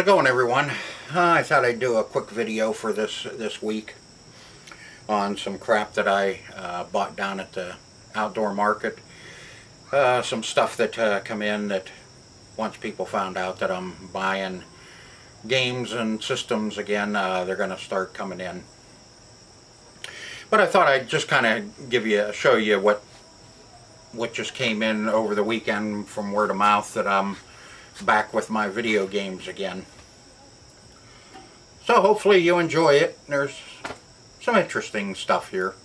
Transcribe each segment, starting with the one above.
it going, everyone? I thought I'd do a quick video for this week on some crap that I bought down at the outdoor market. Some stuff that come in that once people found out that I'm buying games and systems again, they're going to start coming in. But I thought I'd just kind of show you what just came in over the weekend from word of mouth, that I'm back with my video games again. So hopefully you enjoy it. There's some interesting stuff here.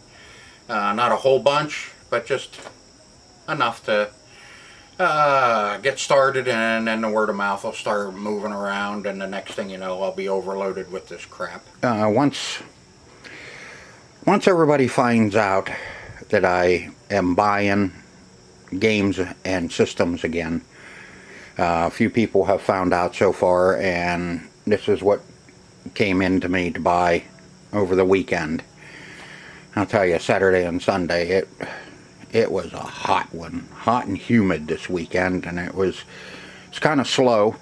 Not a whole bunch, but just enough to get started, and then the word of mouth will start moving around, and the next thing you know, I'll be overloaded with this crap. Once everybody finds out that I am buying games and systems again, a few people have found out so far, and this is what came into me to buy over the weekend. I'll tell you, Saturday and Sunday, it was a hot one, hot and humid this weekend, and it's kind of slow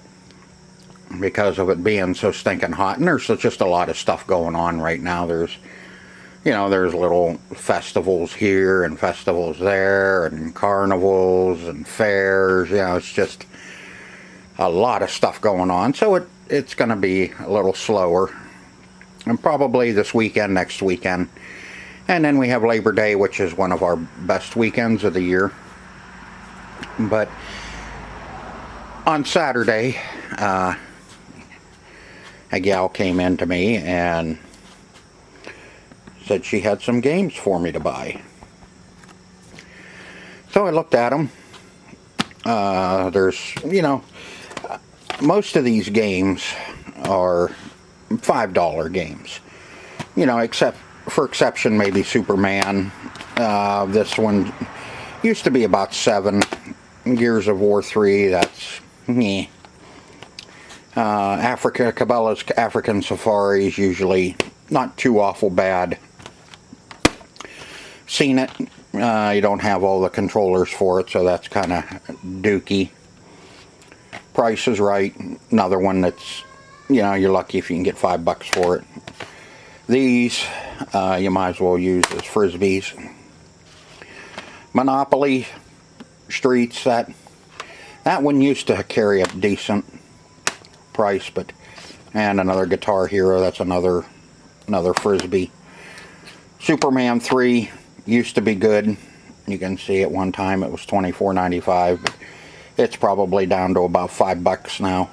because of it being so stinking hot. And there's just a lot of stuff going on right now. There's little festivals here and festivals there, and carnivals and fairs. It's just a lot of stuff going on. So it's going to be a little slower, and probably this weekend, next weekend. And then we have Labor Day, which is one of our best weekends of the year. But on Saturday, a gal came in to me and said she had some games for me to buy. So I looked at them. There's, most of these games are $5 games. Except for exception, maybe Superman. This one used to be about $7. Gears of War 3, that's meh. Cabela's African Safari is usually not too awful bad. Seen it. You don't have all the controllers for it, so that's kind of dookie. Price is Right. Another one that's, you're lucky if you can get $5 for it. These, you might as well use as Frisbees. Monopoly Streets, that one used to carry a decent price, and another Guitar Hero, that's another Frisbee. Superman 3 used to be good. You can see at one time it was $24.95, but it's probably down to about $5 now.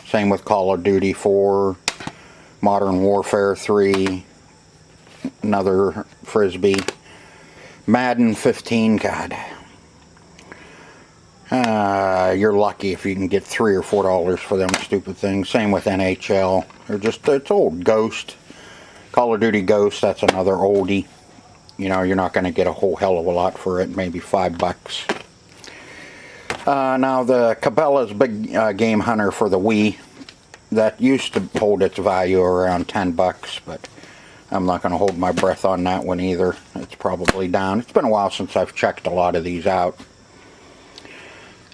Same with Call of Duty 4, Modern Warfare 3, another Frisbee. Madden 15, God. You're lucky if you can get $3 or $4 for them stupid things. Same with NHL. It's old. Ghost. Call of Duty Ghost, that's another oldie. You're not going to get a whole hell of a lot for it, maybe $5. Now the Cabela's Big Game Hunter for the Wii, that used to hold its value around $10, but I'm not going to hold my breath on that one either. It's probably down. It's been a while since I've checked a lot of these out.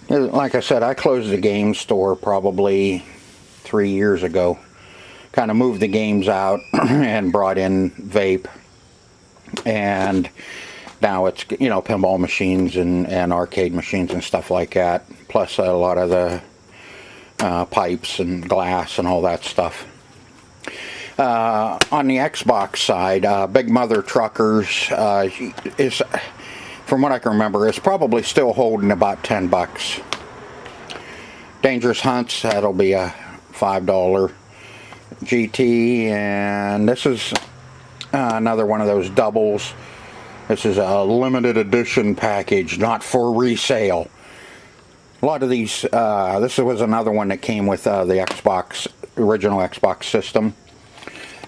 Like I said, I closed the game store probably 3 years ago. Kind of moved the games out and brought in vape. And now it's, pinball machines and arcade machines and stuff like that. Plus a lot of the pipes and glass and all that stuff. On the Xbox side, Big Mother Truckers is, from what I can remember, is probably still holding about $10. Dangerous Hunts, that'll be a $5 GT, and this is another one of those doubles. This is a limited edition package, not for resale. A lot of these, this was another one that came with the original Xbox system.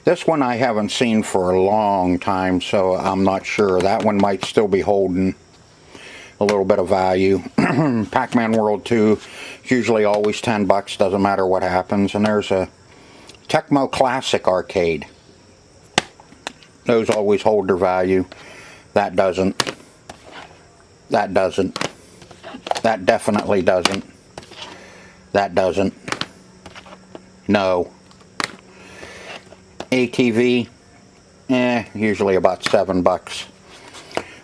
This one I haven't seen for a long time, so I'm not sure. That one might still be holding a little bit of value. Pac-Man World 2 is usually always $10, doesn't matter what happens. And there's a Tecmo Classic Arcade. Those always hold their value. That doesn't. That doesn't. That definitely doesn't. That doesn't. No. ATV, usually about $7.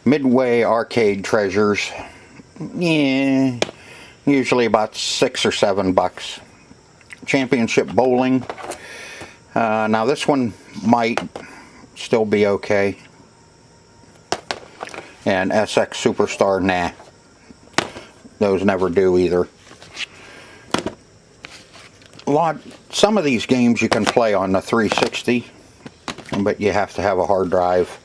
Midway Arcade Treasures, yeah, usually about $6 or $7. Championship Bowling, now this one might still be okay. And SX Superstar, nah. Those never do either. Some of these games you can play on the 360, but you have to have a hard drive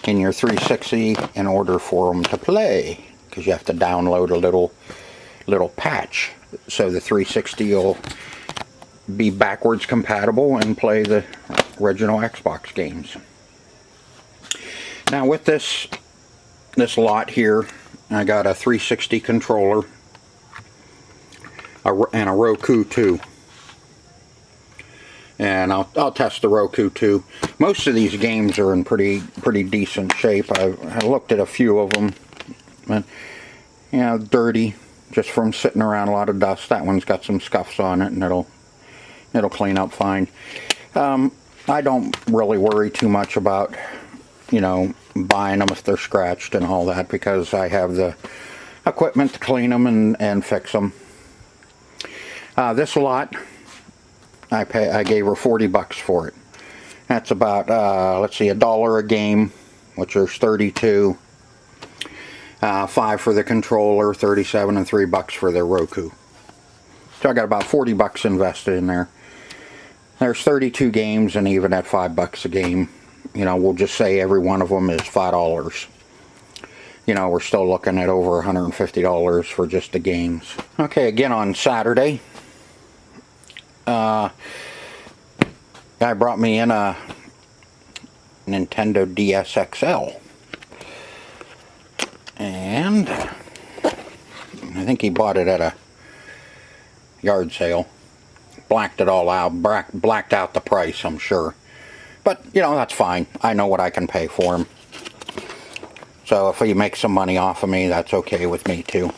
in your 360 in order for them to play, because you have to download a little patch so the 360 will be backwards compatible and play the original Xbox games. Now with this lot here, I got a 360 controller and a Roku 2. And I'll test the Roku 2. Most of these games are in pretty decent shape. I looked at a few of them, and you know, dirty just from sitting around, a lot of dust. That one's got some scuffs on it, and it'll clean up fine. I don't really worry too much about, you know, buying them if they're scratched and all that, because I have the equipment to clean them and fix them. This lot, I gave her $40 for it. That's about, let's see, $1 a game, which is 32. $5 for the controller, 37, and $3 for the Roku. So I got about $40 invested in there. There's 32 games, and even at $5 a game, you know, we'll just say every one of them is $5. You know, we're still looking at over $150 for just the games. Okay, again on Saturday, guy brought me in a Nintendo DS XL, and I think he bought it at a yard sale. Blacked it all out, blacked out the price, I'm sure. But, you know, that's fine. I know what I can pay for him. So if he makes some money off of me, that's okay with me too.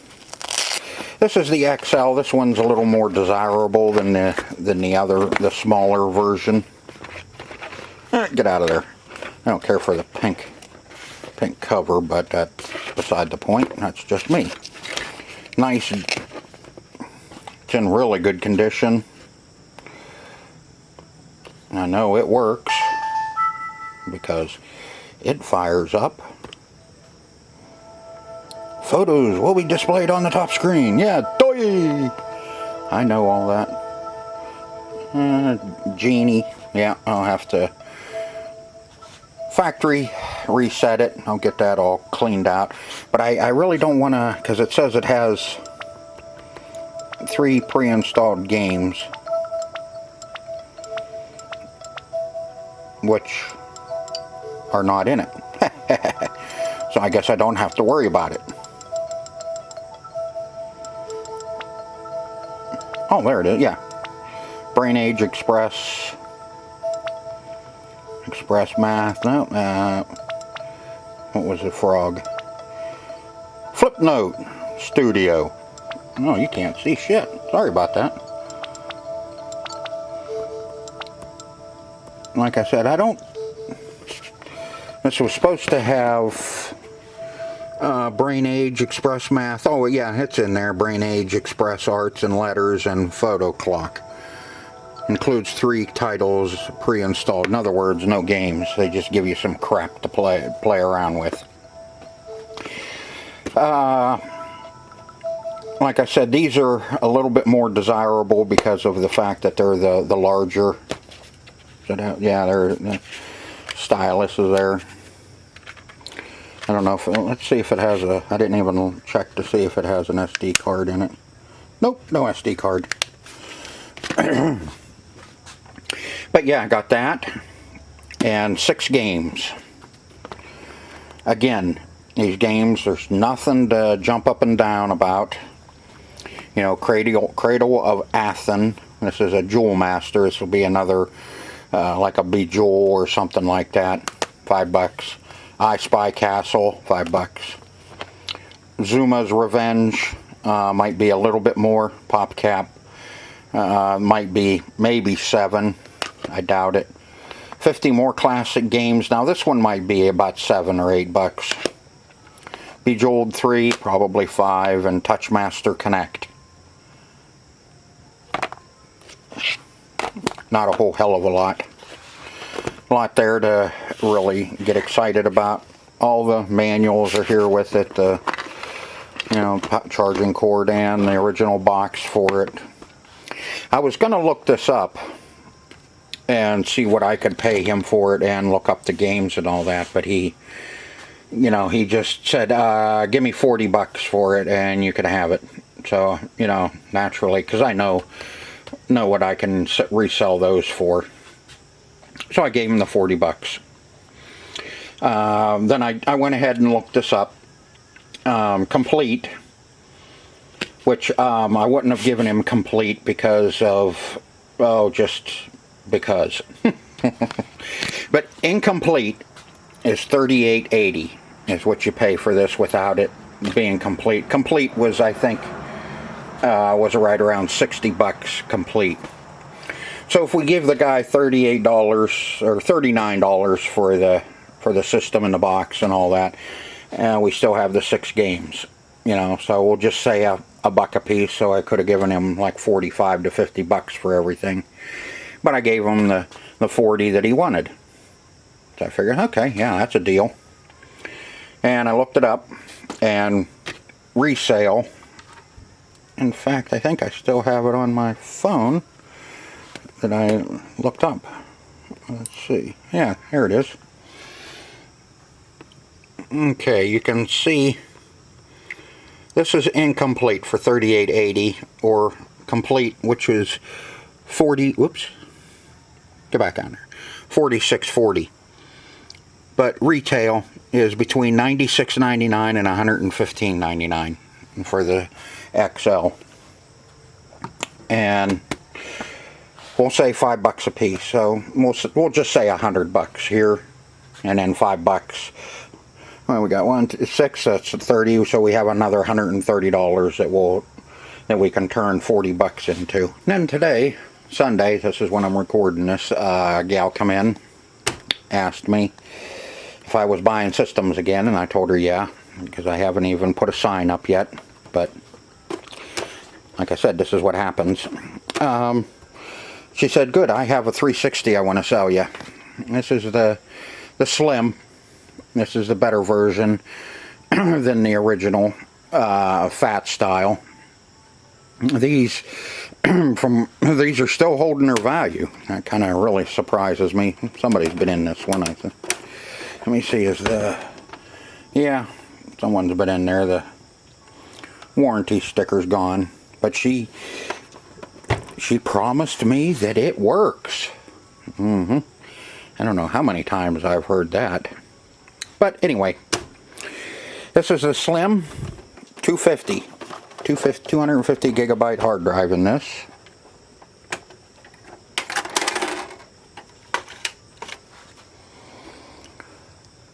This is the XL. This one's a little more desirable than the smaller version. Get out of there. I don't care for the pink cover, but that's beside the point. That's just me. Nice. It's in really good condition. I know it works because it fires up. Photos will be displayed on the top screen. Yeah, doy! I know all that. Genie. Yeah, I'll have to factory reset it. I'll get that all cleaned out. But I really don't want to, because it says it has 3 pre-installed games, which are not in it. So I guess I don't have to worry about it. Oh, there it is, yeah. Brain Age Express. Express Math. No, what was the frog? Flipnote Studio. Oh, you can't see shit. Sorry about that. Like I said, I don't... This was supposed to have Brain Age Express Math. Oh, yeah, it's in there. Brain Age Express Arts and Letters and Photo Clock. Includes 3 titles pre-installed. In other words, no games. They just give you some crap to play around with. Like I said, these are a little bit more desirable because of the fact that they're the larger. Yeah, the stylus is there. I don't know if, let's see if it has a, I didn't even check to see if it has an SD card in it. Nope, no SD card. But yeah, I got that. And 6 games. Again, these games, there's nothing to jump up and down about. You know, Cradle of Athen. This is a Jewel Master. This will be another, like a Bejewel or something like that. $5. I Spy Castle, $5. Zuma's Revenge, might be a little bit more. PopCap, Might be maybe 7. I doubt it. 50 more classic games. Now this one might be about $7 or $8. Bejeweled 3, probably 5, and Touchmaster Connect. Not a whole hell of a lot. A lot there to really get excited about. All the manuals are here with it. The charging cord and the original box for it. I was going to look this up and see what I could pay him for it and look up the games and all that, but he just said, give me $40 for it and you can have it. So, naturally, because I know what I can resell those for. So I gave him the $40. Then I went ahead and looked this up. Complete, which I wouldn't have given him complete because of, just because. But incomplete is $38.80 is what you pay for this without it being complete. Complete was, I think, was right around $60 complete. So if we give the guy $38 or $39 for the system and the box and all that, we still have the 6 games, so we'll just say a buck a piece. So I could have given him like $45 to $50 for everything, but I gave him the 40 that he wanted. So I figured, okay, yeah, that's a deal. And I looked it up, and resale, in fact, I think I still have it on my phone that I looked up. Let's see, yeah, here it is. Okay, you can see this is incomplete for $38.80, or complete, which is get back on there, $46.40. But retail is between $96.99 and $115.99 for the XL. And we'll say $5 a piece. So we'll just say $100 here, and then $5. Well, we got 6. That's 30. So we have another $130 that we can turn $40 into. And then today, Sunday, this is when I'm recording this. A gal come in, asked me if I was buying systems again, and I told her yeah, because I haven't even put a sign up yet. But like I said, this is what happens. She said, good, I have a 360 I want to sell you. This is the Slim. This is the better version than the original fat style. These are still holding their value. That kind of really surprises me. Somebody's been in this one, I think. Let me see, yeah, someone's been in there. The warranty sticker's gone, but she promised me that it works. I don't know how many times I've heard that. But anyway, this is a Slim 250 gigabyte hard drive in this.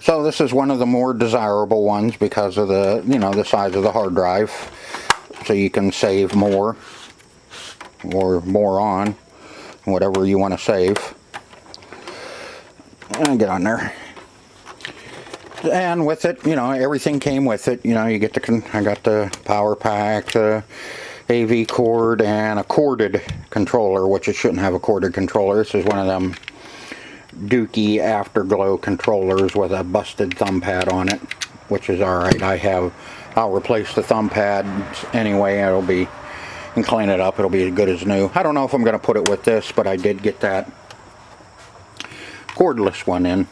So this is one of the more desirable ones because of the, the size of the hard drive. So you can save more, or more on, whatever you want to save. And get on there. And with it, everything came with it. You get I got the power pack, the AV cord, and a corded controller, which it shouldn't have a corded controller. This is one of them Dookie Afterglow controllers with a busted thumb pad on it, which is alright. I'll replace the thumb pad anyway. And clean it up. It'll be as good as new. I don't know if I'm going to put it with this, but I did get that cordless one in,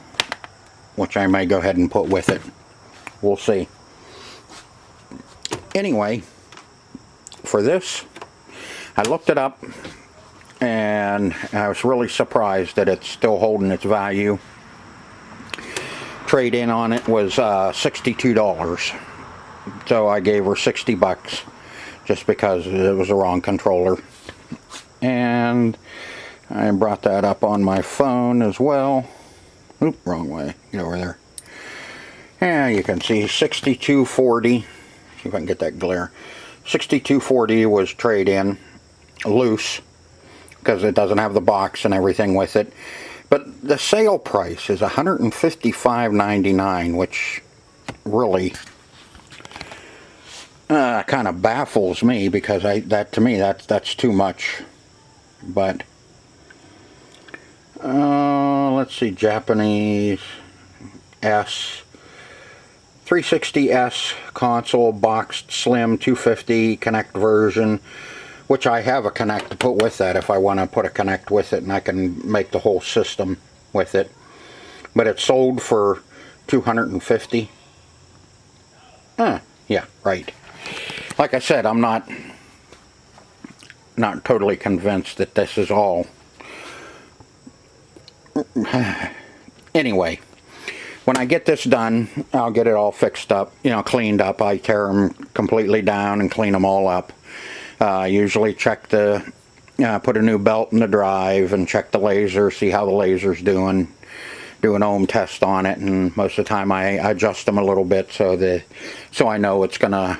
which I may go ahead and put with it. We'll see. Anyway, for this, I looked it up, and I was really surprised that it's still holding its value. Trade-in on it was $62. So I gave her $60 just because it was the wrong controller. And I brought that up on my phone as well. Oop, wrong way. Get over there. Yeah, you can see $62.40. See if I can get that glare. $62.40 was trade-in, loose, because it doesn't have the box and everything with it. But the sale price is $155.99, which really kind of baffles me, because to me that's too much. But let's see, Japanese S 360S console, boxed slim 250 Connect version, which I have a Connect to put with that if I want to put a Connect with it, and I can make the whole system with it. But it's sold for $250. Yeah, right. Like I said, I'm not totally convinced that this is all. Anyway, when I get this done, I'll get it all fixed up, cleaned up. I tear them completely down and clean them all up. Usually check put a new belt in the drive and check the laser, see how the laser's doing. Do an ohm test on it, and most of the time I adjust them a little bit so I know it's gonna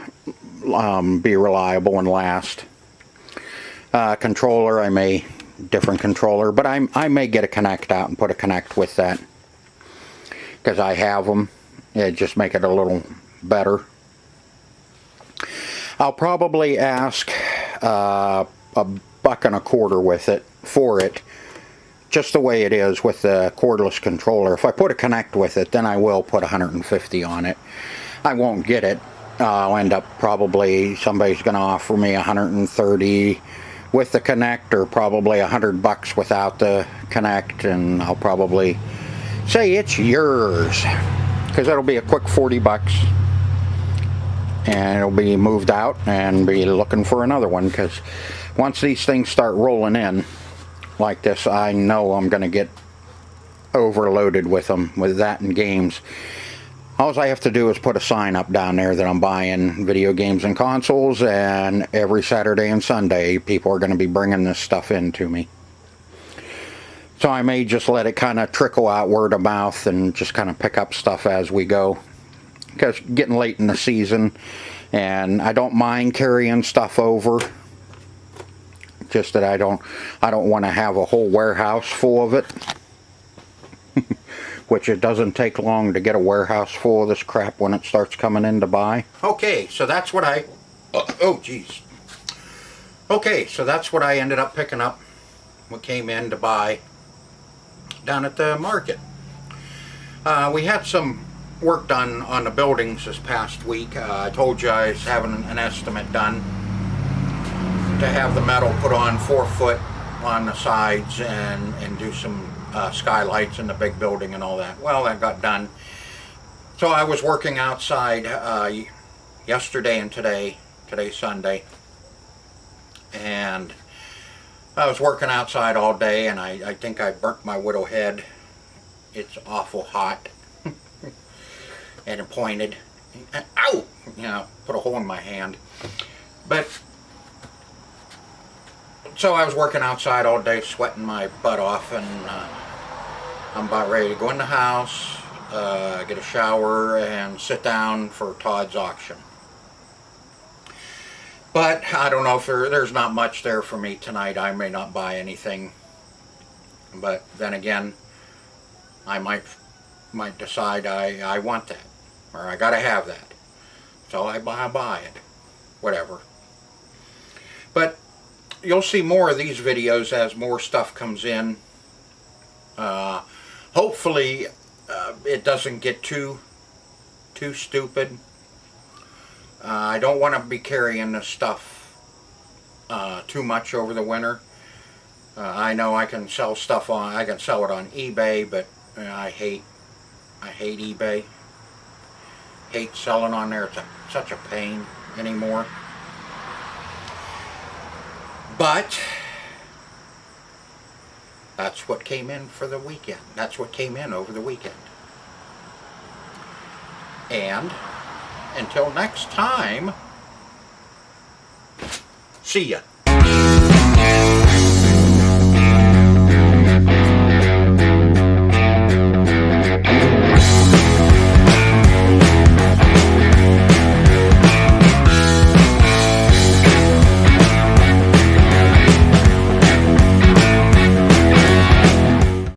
be reliable and last. Controller, different controller, but I may get a Connect out and put a Connect with that, because I have them. It just make it a little better. I'll probably ask $1.25 for it, just the way it is with the cordless controller. If I put a Connect with it, then I will put $150 on it. I won't get it. I'll end up probably, somebody's going to offer me $130 with the Connect, or probably $100 without the Connect, and I'll probably say it's yours, because it'll be a quick $40, and it'll be moved out and be looking for another one, because once these things start rolling in like this, I know I'm going to get overloaded with them, with that and games. All I have to do is put a sign up down there that I'm buying video games and consoles, and every Saturday and Sunday people are going to be bringing this stuff in to me. So I may just let it kind of trickle out word of mouth and just kind of pick up stuff as we go, because getting late in the season, and I don't mind carrying stuff over. Just that I don't want to have a whole warehouse full of it. Which it doesn't take long to get a warehouse full of this crap when it starts coming in to buy. Okay, so that's what Okay, so that's what I ended up picking up. What came in to buy down at the market. We had some work done on the buildings this past week. I told you I was having an estimate done to have the metal put on 4 foot on the sides and do some skylights in the big building and all that. Well, that got done. So I was working outside yesterday and today's Sunday, and I was working outside all day, and I think I burnt my widow head. It's awful hot and it pointed. Ow! Put a hole in my hand. But so I was working outside all day, sweating my butt off, and I'm about ready to go in the house, get a shower, and sit down for Todd's auction. But I don't know if there's not much there for me tonight. I may not buy anything. But then again, I might decide I want that, or I gotta have that. So I buy it. Whatever. But you'll see more of these videos as more stuff comes in. Hopefully it doesn't get too stupid. I don't want to be carrying this stuff too much over the winter. I know I can sell stuff I can sell it on eBay, but I hate eBay. Hate selling on there. It's such a pain anymore. But that's what came in for the weekend. That's what came in over the weekend. And until next time, see ya.